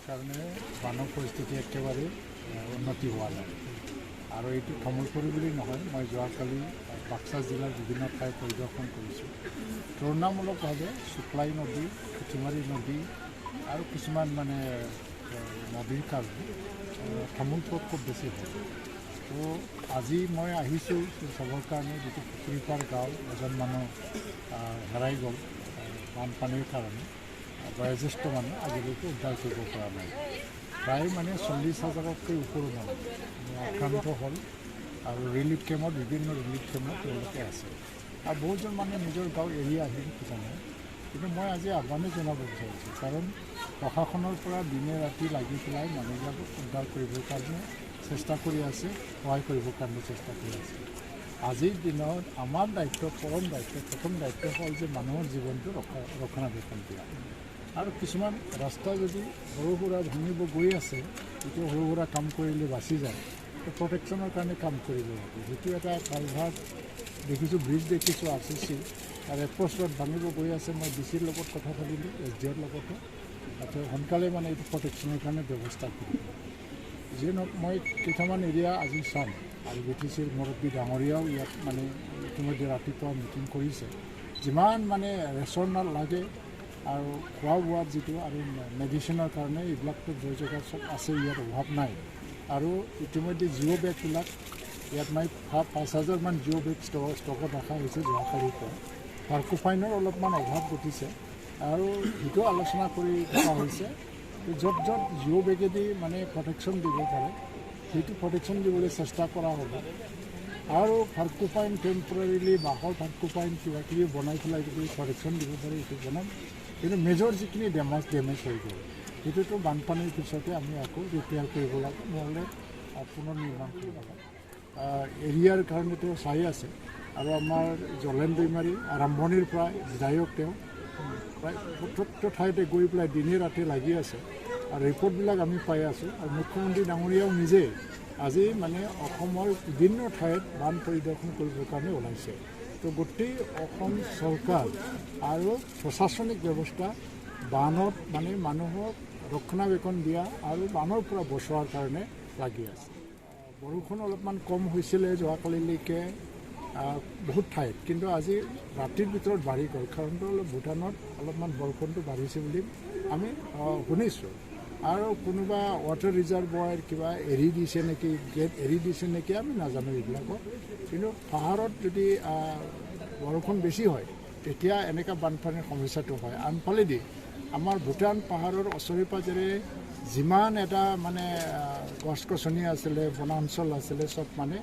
কাৰণে বানৰ পৰিস্থিতি একেবাৰে উন্নতি হোৱা নাই আৰু এইটো তামোলপুৰ বুলি নহয় মই যোৱাকালি বাক্সা জিলাৰ বিভিন্ন ঠাই পৰিদৰ্শন কৰিছোঁ তুলনামূলকভাৱে শুক্লাই নদী পুঠিমাৰী নদী আৰু কিছুমান মানে নদীৰ কাৰণে তামোলপুৰ খুব বেছি হয় তো আজি মই আহিছোঁ চবৰ কাৰণে যিটো পুখুৰীপাৰ গাঁও এজন মানুহ হেৰাই গ'ল বানপানীৰ কাৰণে বয়োজ্যেষ্ঠ মানুহ আজিলৈকে উদ্ধাৰ কৰিব পৰা নাই প্ৰায় মানে 40,000তকৈ ওপৰৰ মানুহ আক্ৰান্ত হ'ল আৰু ৰিলিফ কেম্পত বিভিন্ন ৰিলিফ কেম্পত তেওঁলোকে আছে আৰু বহুতজন মানুহে নিজৰ গাঁও এৰি আহিল কিজানি কিন্তু মই আজি আহ্বানে জনাব বিচাৰিছোঁ কাৰণ প্ৰশাসনৰ পৰা দিনে ৰাতি লাগি পেলাই মানুহবিলাকক উদ্ধাৰ কৰিবৰ কাৰণে চেষ্টা কৰি আছে সহায় কৰিবৰ কাৰণে চেষ্টা কৰি আছে আজিৰ দিনত আমাৰ দায়িত্ব পৰম দায়িত্ব প্ৰথম দায়িত্ব হ'ল যে মানুহৰ জীৱনটো ৰক্ষণাবেক্ষণ দিয়া আৰু কিছুমান ৰাস্তা যদি সৰু সুৰা ভাঙিব গৈ আছে যিটো সৰু সুৰা কাম কৰিলে বাচি যায় তো প্ৰটেকশ্যনৰ কাৰণে কাম কৰিব লাগে যিটো এটা কালভাৰ্ট দেখিছোঁ ব্ৰিজ দেখিছোঁ RCC আৰু এপ্ৰ'চ ৰোড ভাঙিব গৈ আছে মই DCৰ লগত কথা পাতিলোঁ SDOৰ লগতো তাতে সোনকালে মানে এইটো প্ৰটেকশ্যনৰ কাৰণে ব্যৱস্থা কৰিব যিয়ে নহওক মই কেইটামান এৰিয়া আজি চাম আৰু BTCৰ মুৰব্বী ডাঙৰীয়াও ইয়াত মানে ইতিমধ্যে ৰাতিপুৱা মিটিং কৰিছে যিমান মানে ৰেচন লাগে আৰু খোৱা বোৱাত যিটো আৰু মেডিচিনৰ কাৰণে এইবিলাকতো জয় চব আছে ইয়াত অভাৱ নাই আৰু ইতিমধ্যে জিঅ' বেগবিলাক ইয়াত মই 5,000মান জিঅ' বেগ ষ্টকত ৰখা হৈছে যোৱাকালিৰ পৰা ফাৰ্কোফাইনৰ অলপমান অভাৱ ঘটিছে আৰু সেইটো আলোচনা কৰি থকা হৈছে য'ত য'ত জিঅ' বেগেদি মানে প্ৰটেকশ্যন দিব পাৰে সেইটো প্ৰটেকশ্যন দিবলৈ চেষ্টা কৰা হ'ব আৰু ফাৰ্কোফাইন টেম্পৰেৰিলি বাঁহৰ ফাৰ্কোফাইন কিবা কিবি বনাই পেলাই যদি প্ৰটেকশ্যন দিব পাৰে সেইটো বনাম কিন্তু মেজৰ যিখিনি ডেমেজ হৈ গ'ল সেইটোতো বানপানীৰ পিছতে আমি আকৌ ৰিপেয়াৰ কৰিব লাগে নহ'লে পুনৰ নিৰ্মাণ কৰিব লাগে এৰিয়াৰ কাৰণেতো চাই আছে আৰু আমাৰ জলেন দৈমাৰী আৰম্ভণিৰ পৰা বিধায়ক তেওঁ প্ৰায় ৭০ ঠাইতে গৈ পেলাই দিনে ৰাতি লাগি আছে আৰু ৰিপৰ্টবিলাক আমি পাই আছোঁ আৰু মুখ্যমন্ত্ৰী ডাঙৰীয়াও নিজেই আজি মানে অসমৰ বিভিন্ন ঠাইত বান পৰিদৰ্শন কৰিবৰ কাৰণে ওলাইছে তো গোটেই অসম চৰকাৰ আৰু প্ৰশাসনিক ব্যৱস্থা বানত মানে মানুহক ৰক্ষণাবেক্ষণ দিয়া আৰু বানৰ পৰা বচোৱাৰ কাৰণে লাগি আছে বৰষুণ অলপমান কম হৈছিলে যোৱাকালিলৈকে বহুত ঠাইত কিন্তু আজি ৰাতিৰ ভিতৰত বাঢ়ি গ'ল কাৰণটো অলপ ভূটানত অলপমান বৰষুণটো বাঢ়িছে বুলি আমি শুনিছোঁ আৰু কোনোবা ৱাটাৰ ৰিজাৰ্ভৰ কিবা এৰি দিছে নেকি গেট এৰি দিছে নেকি আমি নাজানো এইবিলাকক কিন্তু পাহাৰত যদি বৰষুণ বেছি হয় তেতিয়া এনেকুৱা বানপানীৰ সমস্যাটো হয় আনফালেদি আমাৰ ভূটান পাহাৰৰ ওচৰে পাজৰে যিমান এটা মানে গছ গছনি আছিলে বনাঞ্চল আছিলে চব মানে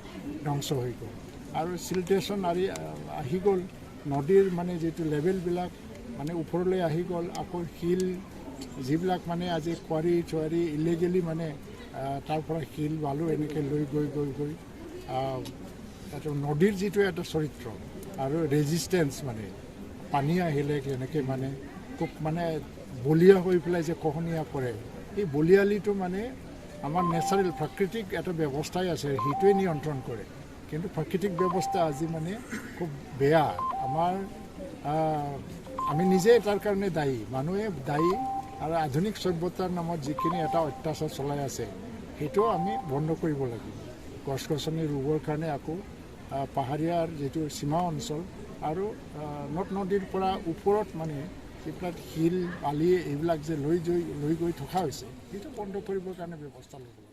ধ্বংস হৈ গ'ল আৰু চিলটেশ্যন আহি গ'ল নদীৰ মানে যিটো লেভেলবিলাক মানে ওপৰলৈ আহি গ'ল আকৌ শিল যিবিলাক মানে আজি কোৱাৰী চোৱাৰী ইলিগেলি মানে তাৰ পৰা শিল বালু এনেকৈ লৈ গৈ এটা নদীৰ যিটো এটা চৰিত্ৰ আৰু ৰেজিষ্টেঞ্চ মানে পানী আহিলে কেনেকৈ মানে খুব মানে বলীয়া হৈ পেলাই যে খহনীয়া কৰে এই বলিয়ালিটো মানে আমাৰ নেচাৰেল প্ৰাকৃতিক এটা ব্যৱস্থাই আছে সেইটোৱে নিয়ন্ত্ৰণ কৰে কিন্তু প্ৰাকৃতিক ব্যৱস্থা আজি মানে খুব বেয়া আমাৰ আমি নিজে তাৰ কাৰণে দায়ী মানুহে দায়ী আৰু আধুনিক সভ্যতাৰ নামত যিখিনি এটা অত্যাচাৰ চলাই আছে সেইটো আমি বন্ধ কৰিব লাগিব গছ গছনি ৰুবৰ কাৰণে আকৌ পাহাৰীয়াৰ যিটো সীমা অঞ্চল আৰু নদ নদীৰ পৰা ওপৰত মানে যিবিলাক শিল বালি এইবিলাক যে লৈ গৈ থকা হৈছে সেইটো বন্ধ কৰিবৰ কাৰণে ব্যৱস্থা ল'ব লাগিব